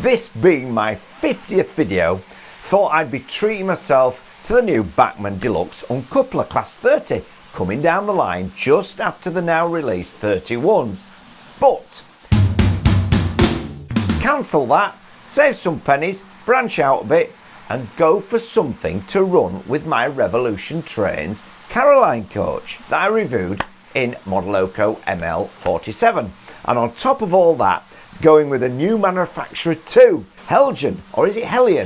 this being my 50th video, thought I'd be treating myself to the new Bachmann Deluxe Uncoupler Class 30 coming down the line just after the now released 31s. But cancel that, save some pennies, branch out a bit and go for something to run with my Revolution Trains Caroline coach that I reviewed in Modeloco ml47. And on top of all that, going with a new manufacturer too, Heljan, or is it Heljan?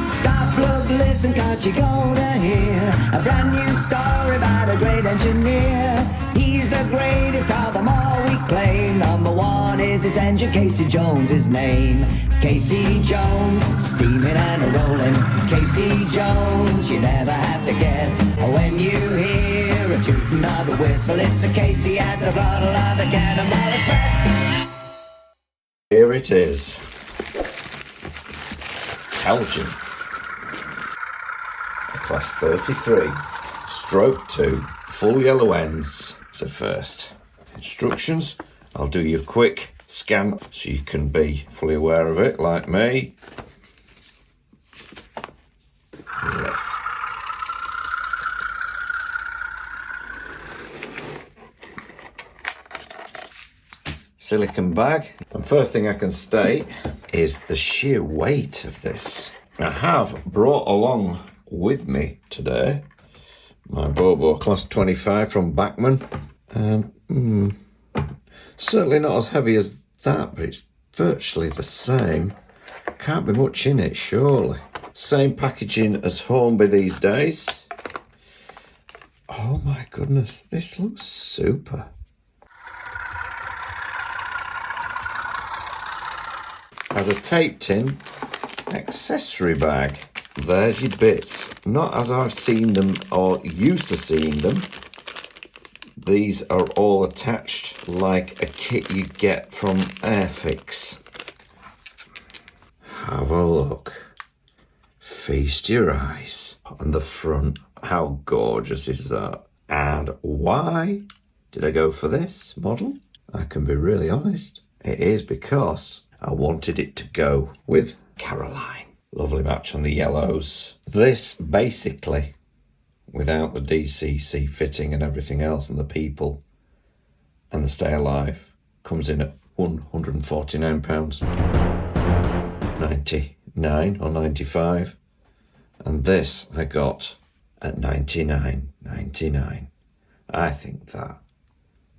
Stop, look, listen, cause you're gonna hear a brand new story about a great engineer. He's the greatest of them all, we claim. Number one is his engine, Casey Jones, his name. Casey Jones, steaming and a-rolling. Casey Jones, you never have to guess. When you hear a tooting of the whistle, it's a Casey at the throttle of the Cannonball Express. Here it is. Heljan. Class 33. Stroke 2. Full yellow ends. It's a first. Instructions. I'll do you a quick scan so you can be fully aware of it, like me. Left. Silicone bag. And first thing I can state is the sheer weight of this. I have brought along with me today my Bobo Class 25 from Bachmann. Certainly not as heavy as that, but it's virtually the same. Can't be much in it, surely. Same packaging as Hornby these days. Oh my goodness, this looks super. Has a taped in accessory bag. There's your bits. Not as I've seen them or used to seeing them. These are all attached like a kit you get from Airfix. Have a look. Feast your eyes. On the front, how gorgeous is that? And why did I go for this model? I can be really honest. It is because I wanted it to go with Caroline. Lovely match on the yellows. This basically, without the DCC fitting and everything else and the people and the stay alive, comes in at £149. 99 or 95. And this I got at 99.99. I think that,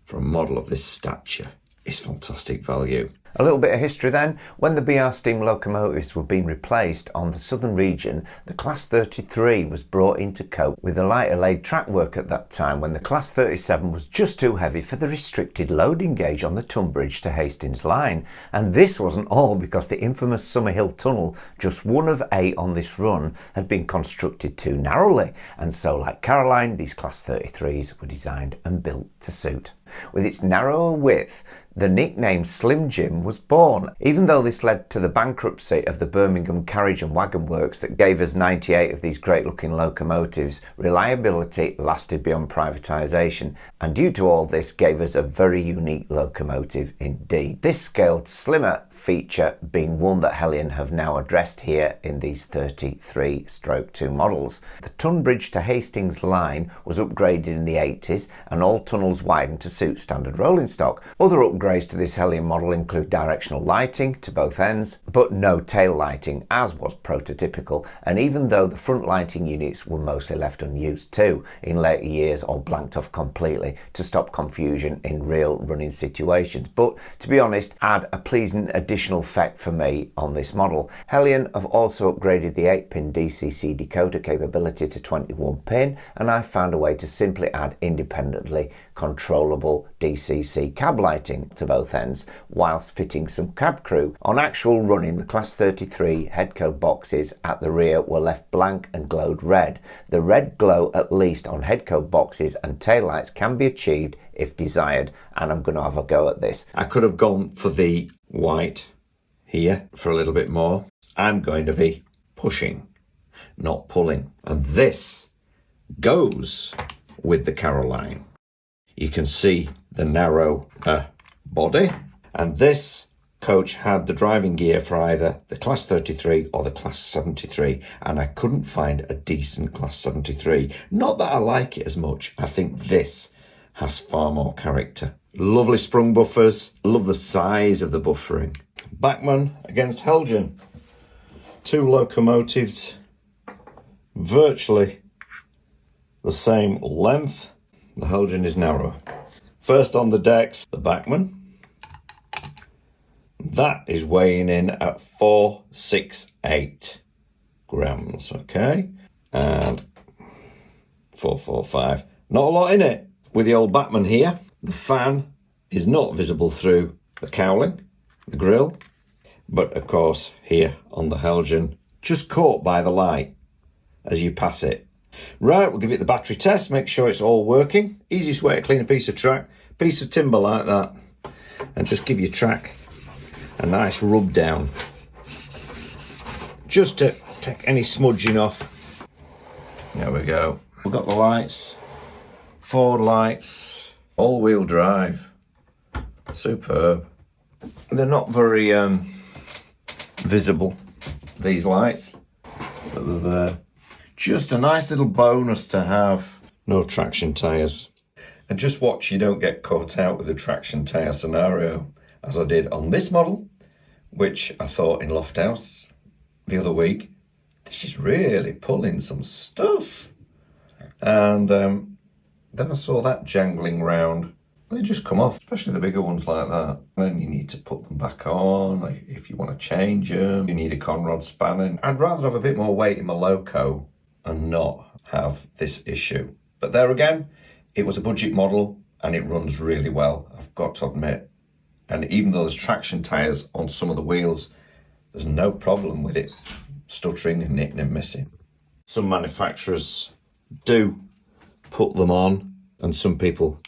for a model of this stature, is fantastic value. A little bit of history then. When the BR steam locomotives were being replaced on the southern region, the Class 33 was brought in to cope with the lighter laid track work at that time, when the Class 37 was just too heavy for the restricted loading gauge on the Tunbridge to Hastings line. And this wasn't all because the infamous Summerhill Tunnel, just one of 8 on this run, had been constructed too narrowly. And so, like Caroline, these Class 33s were designed and built to suit. With its narrower width, the nickname Slim Jim was born, even though this led to the bankruptcy of the Birmingham Carriage and Wagon Works that gave us 98 of these great looking locomotives. Reliability lasted beyond privatisation, and due to all this gave us a very unique locomotive indeed. This scaled slimmer feature being one that Heljan have now addressed here in these 33/2 models. The Tunbridge to Hastings line was upgraded in the 80s and all tunnels widened to suit standard rolling stock. Other upgrades to this Heljan model include directional lighting to both ends, but no tail lighting, as was prototypical, and even though the front lighting units were mostly left unused too in later years or blanked off completely to stop confusion in real running situations, but to be honest, add a pleasing additional effect for me on this model. Heljan have also upgraded the 8-pin DCC decoder capability to 21-pin, and I found a way to simply add independently controllable DCC cab lighting to both ends whilst fitting some cab crew. On actual running, the Class 33 headcode boxes at the rear were left blank and glowed red. The red glow, at least on headcode boxes and taillights, can be achieved if desired, and I'm going to have a go at this. I could have gone for the white here for a little bit more. I'm going to be pushing, not pulling, and this goes with the Caroline. you can see the narrow body. And this coach had the driving gear for either the Class 33 or the Class 73, and I couldn't find a decent Class 73. Not that I like it as much. I think this has far more character. Lovely sprung buffers. Love the size of the buffering. Bachmann against Heljan. Two locomotives, virtually the same length. The Heljan is narrower. First on the decks, the Bachmann. That is weighing in at 468 grams, okay? And 445. Not a lot in it. With the old Bachmann here, the fan is not visible through the cowling, the grille, but of course here on the Heljan, just caught by the light as you pass it. Right, we'll give it the battery test, make sure it's all working. Easiest way to clean a piece of track, piece of timber like that, and just give your track a nice rub down, just to take any smudging off. There we go. We've got the lights, forward lights, all-wheel drive, superb. They're not very visible, these lights, but they're there. Just a nice little bonus to have. No traction tyres. And just watch you don't get caught out with the traction tyre scenario, as I did on this model, which I thought in Lofthouse the other week, this is really pulling some stuff. And then I saw that jangling round. They just come off, especially the bigger ones like that. And you need to put them back on. Like if you want to change them, you need a conrod spanner. I'd rather have a bit more weight in my Loco and not have this issue. But there again, it was a budget model and it runs really well, I've got to admit. And even though there's traction tyres on some of the wheels, there's no problem with it stuttering and nicking and missing. Some manufacturers do put them on, and some people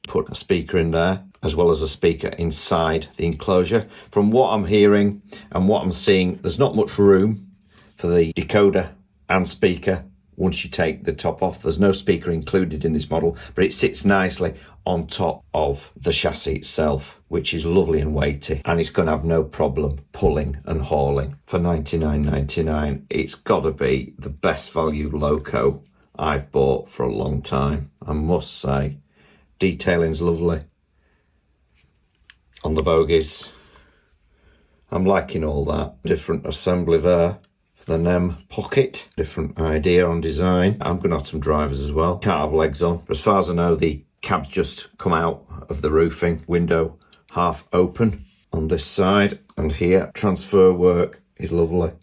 put a speaker in there, as well as a speaker inside the enclosure. From what I'm hearing and what I'm seeing, there's not much room for the decoder and speaker once you take the top off. There's no speaker included in this model, but it sits nicely on top of the chassis itself, which is lovely and weighty, and it's going to have no problem pulling and hauling. For $99.99, it's got to be the best value Loco I've bought for a long time, I must say. Detailing's lovely on the bogies. I'm liking all that. Different assembly there for the NEM pocket. Different idea on design. I'm going to have some drivers as well. Can't have legs on. As far as I know, the cab's just come out of the roofing. Window half open on this side. And here, transfer work is lovely.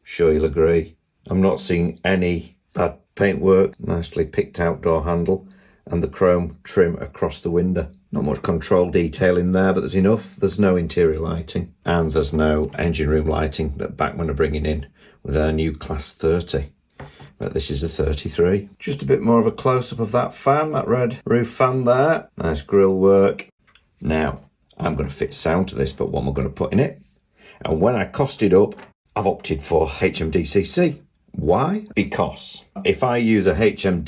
Sure you'll agree. I'm not seeing any bad paintwork. Nicely picked out door handle. And the chrome trim across the window. Not much control detail in there, but there's enough. There's no interior lighting, and there's no engine room lighting that Bachmann are bringing in with their new Class 30. But this is a 33. Just a bit more of a close-up of that fan, that red roof fan there. Nice grille work. Now, I'm going to fit sound to this, but what am I going to put in it? And when I costed up, I've opted for HM Why? Because if I use a HM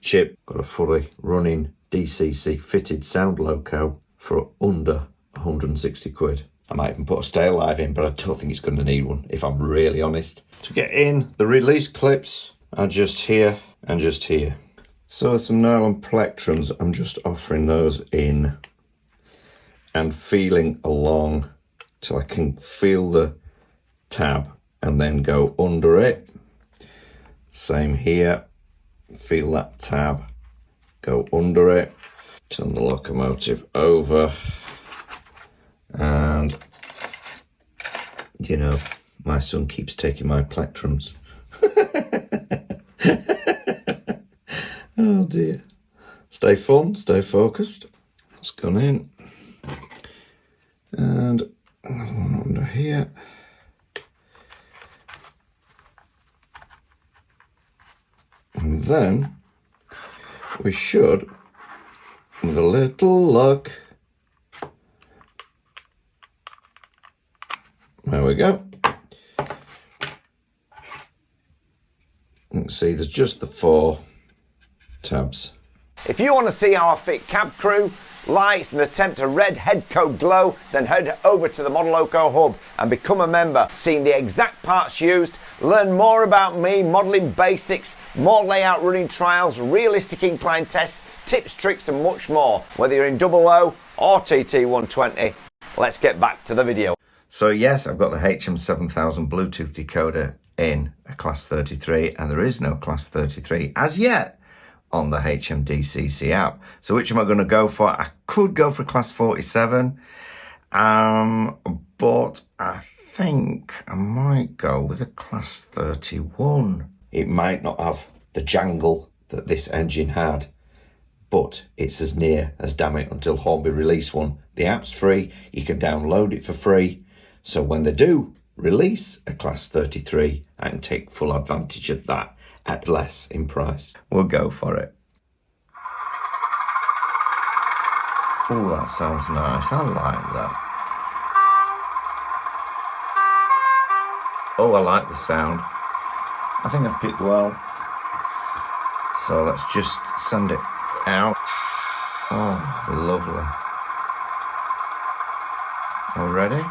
chip, got a fully running DCC fitted sound Loco for under 160 quid. I might even put a stay alive in, but I don't think it's going to need one, if I'm really honest. To get in, the release clips are just here and just here. So there's some nylon plectrums. I'm just offering those in and feeling along till I can feel the tab and then go under it. Same here. Feel that tab, go under it, turn the locomotive over, and you know, my son keeps taking my plectrums. Oh dear. Stay fun, stay focused. That's gone in. And another one under here. And then we should, with a little luck, there we go. You can see there's just the 4 tabs. If you want to see how I fit cab crew, lights and attempt a red head code glow, then head over to the Modeloco hub and become a member, seeing the exact parts used, learn more about me, modelling basics, more layout running trials, realistic incline tests, tips, tricks and much more. Whether you're in 00 or TT120, let's get back to the video. So yes, I've got the HM7000 Bluetooth decoder in a class 33, and there is no class 33 as yet on the HM DCC app. So which am I going to go for? I could go for class 47, but I think I might go with a class 31. It might not have the jangle that this engine had, but it's as near as damn it until Hornby release one. The app's free, you can download it for free, so when they do release a class 33, I can take full advantage of that at less in price. We'll go for it. Oh, that sounds nice. I like that. Oh, I like the sound. I think I've picked well. So let's just send it out. Oh, lovely. All ready?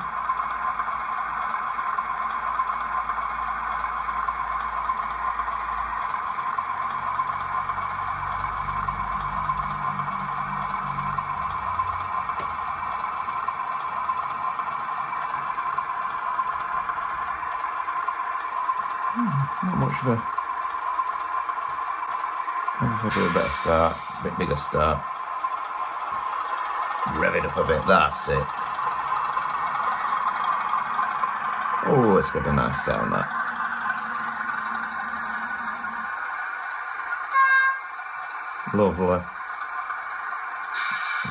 Not much of a... Maybe if I do a better start, a bit bigger start. Rev it up a bit, that's it. Oh, it's got a nice sound, that. Lovely.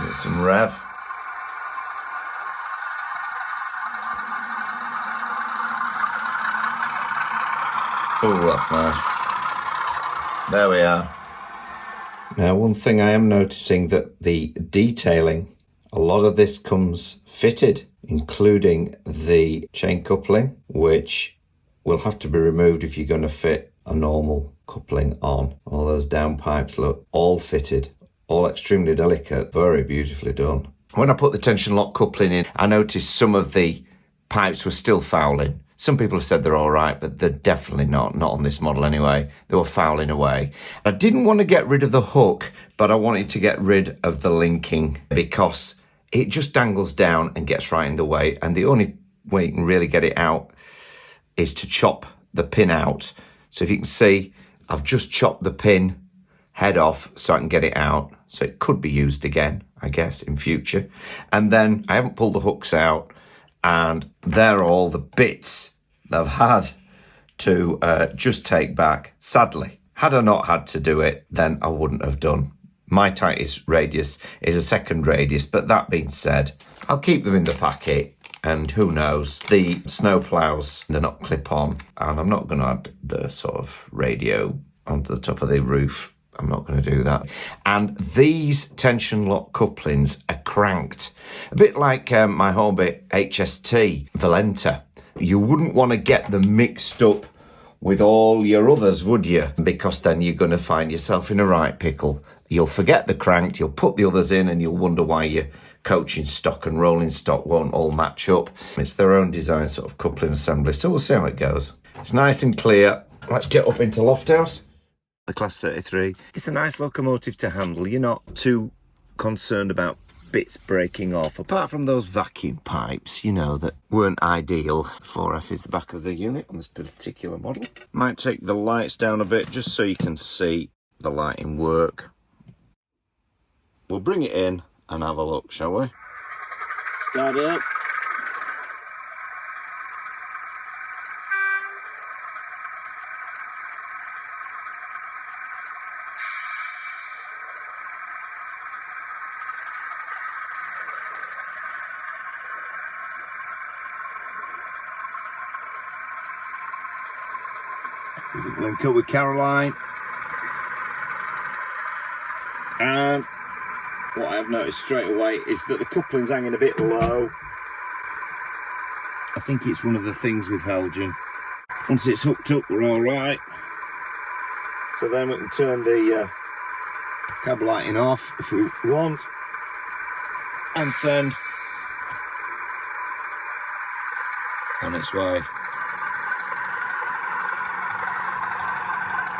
Get some rev. Oh, that's nice. There we are. Now, one thing I am noticing that the detailing, a lot of this comes fitted, including the chain coupling, which will have to be removed if you're going to fit a normal coupling on. All those downpipes look all fitted, all extremely delicate, very beautifully done. When I put the tension lock coupling in, I noticed some of the pipes were still fouling. Some people have said they're all right, but they're definitely not on this model anyway. They were fouling away. I didn't want to get rid of the hook, but I wanted to get rid of the linking because it just dangles down and gets right in the way. And the only way you can really get it out is to chop the pin out. So if you can see, I've just chopped the pin head off so I can get it out. So it could be used again, I guess, in future. And then I haven't pulled the hooks out. And there are all the bits that I've had to just take back. Sadly, had I not had to do it, then I wouldn't have done. My tightest radius is a second radius, but that being said, I'll keep them in the packet. And who knows, the snow plows, they're not clip-on, and I'm not going to add the sort of radio onto the top of the roof. I'm not going to do that. And these tension lock couplings are cranked. A bit like my Hornby HST Valenta. You wouldn't want to get them mixed up with all your others, would you? Because then you're going to find yourself in a right pickle. You'll forget the cranked, you'll put the others in, and you'll wonder why your coaching stock and rolling stock won't all match up. It's their own design sort of coupling assembly, so we'll see how it goes. It's nice and clear. Let's get up into Lofthouse. The Class 33. It's a nice locomotive to handle. You're not too concerned about bits breaking off, apart from those vacuum pipes, you know, that weren't ideal. 4F is the back of the unit on this particular model. Might take the lights down a bit just so you can see the lighting work. We'll bring it in and have a look, shall we? Start it up. See if we can link up with Caroline. And what I have noticed straight away is that the coupling's hanging a bit low. I think it's one of the things with Heljan. Once it's hooked up, we're all right. So then we can turn the cab lighting off if we want, and send on its way.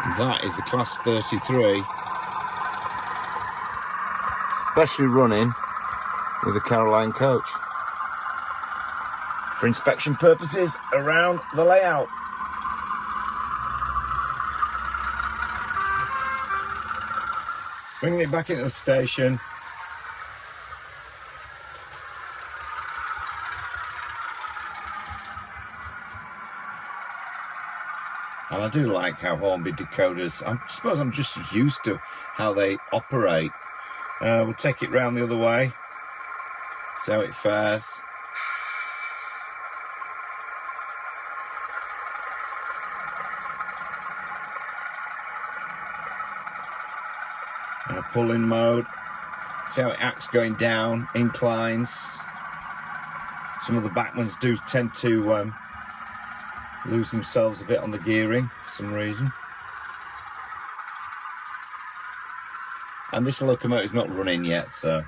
And that is the Class 33, specially running with the Caroline coach for inspection purposes around the layout. Bringing it back into the station. And I do like how Hornby decoders, I suppose I'm just used to how they operate. We'll take it round the other way, see how it fares. And a pull-in mode, see how it acts going down, inclines. Some of the back ones do tend to lose themselves a bit on the gearing for some reason. And this locomotive is not running yet, so.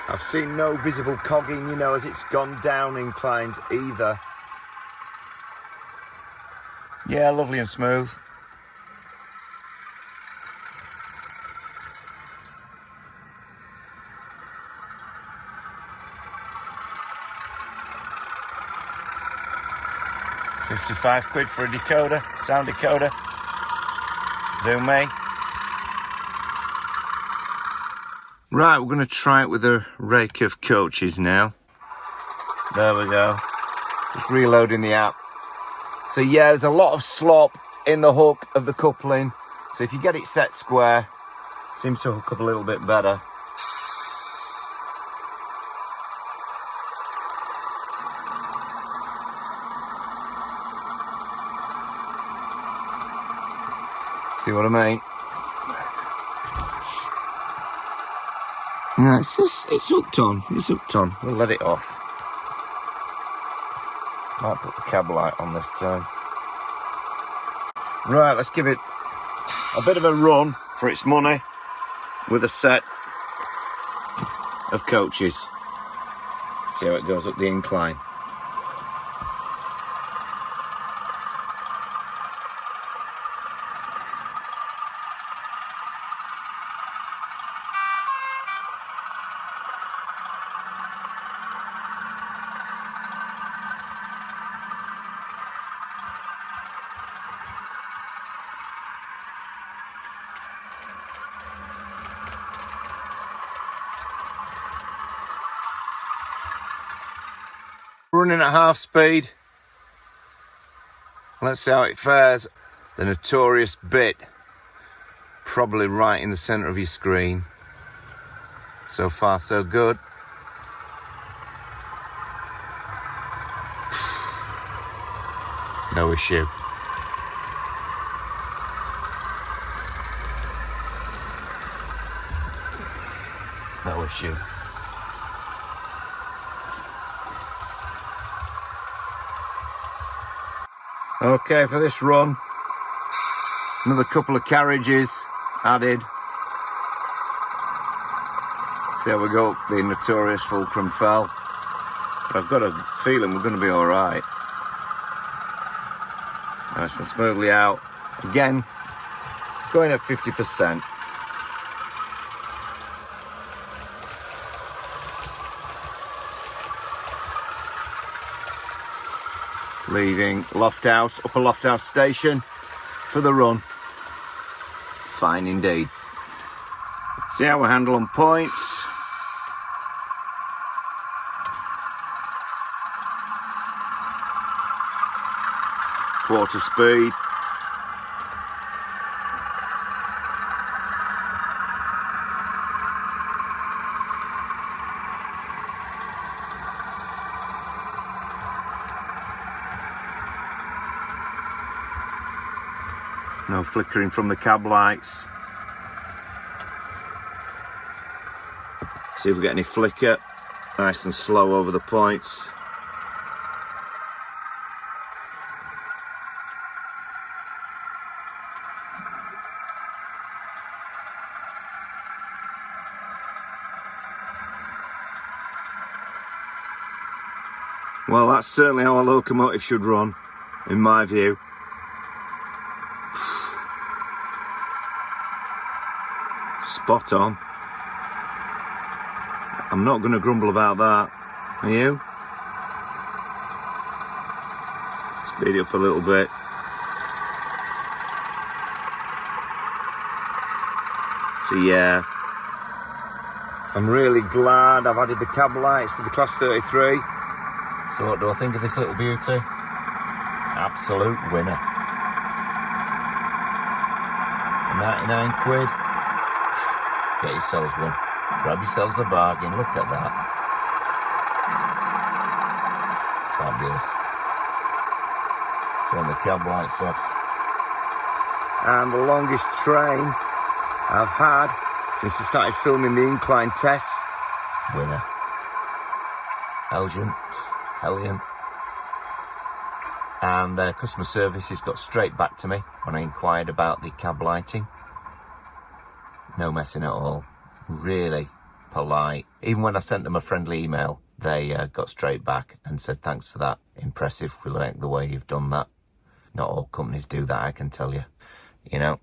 I've seen no visible cogging, you know, as it's gone down inclines either. Yeah, lovely and smooth. £55 for a decoder, sound decoder. Do me. Right, we're going to try it with a rake of coaches now. There we go. Just reloading the app. So yeah, there's a lot of slop in the hook of the coupling. So if you get it set square, it seems to hook up a little bit better. See what I mean? No, it's hooked on. It's hooked on. We'll let it off. Might put the cab light on this time. Right, let's give it a bit of a run for its money with a set of coaches. See how it goes up the incline. Running at half speed. Let's see how it fares. The notorious bit, probably right in the centre of your screen. So far, so good. No issue. No issue. Okay, for this run, another couple of carriages added. See how we go up the notorious Fulcrum Fell. But I've got a feeling we're going to be all right. Nice and smoothly out. Again, going at 50%. Leaving Lofthouse, Upper Lofthouse station for the run. Fine indeed. See how we handle on points. Quarter speed. No flickering from the cab lights. See if we get any flicker. Nice and slow over the points. Well, that's certainly how a locomotive should run, in my view. Spot on. I'm not going to grumble about that. Are you? Speed it up a little bit. So yeah, I'm really glad I've added the cab lights to the Class 33. So what do I think of this little beauty? Absolute winner. 99 quid. Get yourselves one. Grab yourselves a bargain. Look at that. Fabulous. Turn the cab lights off. And the longest train I've had since I started filming the incline tests. Winner. Heljan. And customer services got straight back to me when I inquired about the cab lighting. No messing at all. Really polite. Even when I sent them a friendly email, they got straight back and said thanks for that. Impressive. We like the way you've done that. Not all companies do that, I can tell you. You know.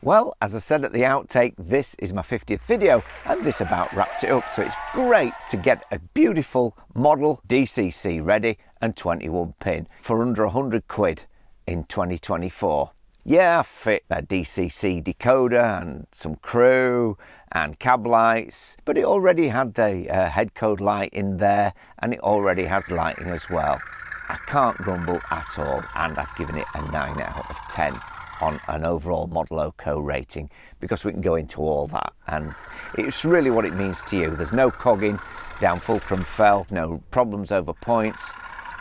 Well, as I said at the outtake, this is my 50th video, and this about wraps it up. So it's great to get a beautiful model DCC ready and 21 pin for under 100 quid in 2024. Yeah, I fit a DCC decoder and some crew and cab lights, but it already had the head code light in there, and it already has lighting as well. I can't grumble at all, and I've given it a 9 out of 10 on an overall Modeloco rating, because we can go into all that, and it's really what it means to you. There's no cogging down Fulcrum Fell, no problems over points,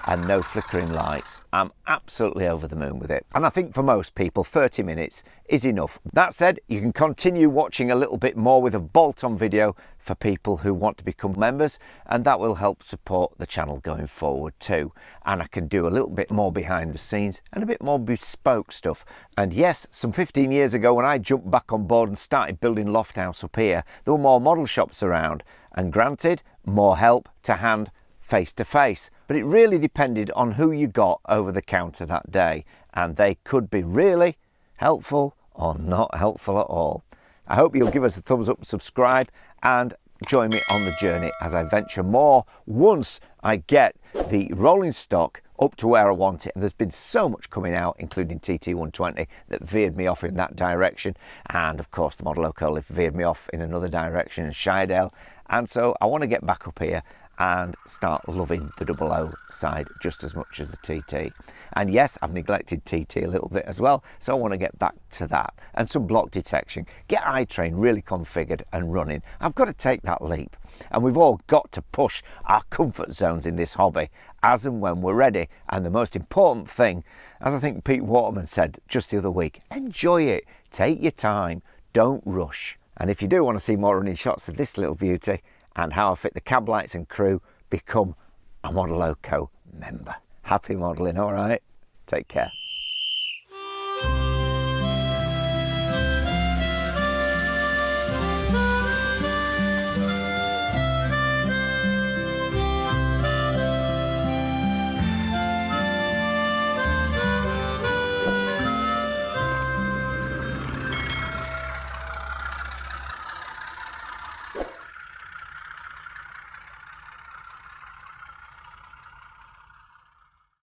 and no flickering lights. I'm absolutely over the moon with it. And I think for most people, 30 minutes is enough. That said, you can continue watching a little bit more with a bolt-on video for people who want to become members, and that will help support the channel going forward too. And I can do a little bit more behind the scenes and a bit more bespoke stuff. And yes, some 15 years ago when I jumped back on board and started building Lofthouse up here, there were more model shops around, and granted, more help to hand face to face, but it really depended on who you got over the counter that day, and they could be really helpful or not helpful at all. I hope you'll give us a thumbs up, subscribe, and join me on the journey as I venture more once I get the rolling stock up to where I want it. And there's been so much coming out, including TT120, that veered me off in that direction, and of course the Modeloco veered me off in another direction in Shidell, and so I want to get back up here and start loving the 00 side just as much as the TT. And yes, I've neglected TT a little bit as well, so I want to get back to that. And some block detection, get iTrain really configured and running. I've got to take that leap, and we've all got to push our comfort zones in this hobby as and when we're ready. And the most important thing, as I think Pete Waterman said just the other week, enjoy it, take your time, don't rush. And if you do want to see more running shots of this little beauty and how I fit the cab lights and crew, become a Modeloco member. Happy modelling, all right? Take care.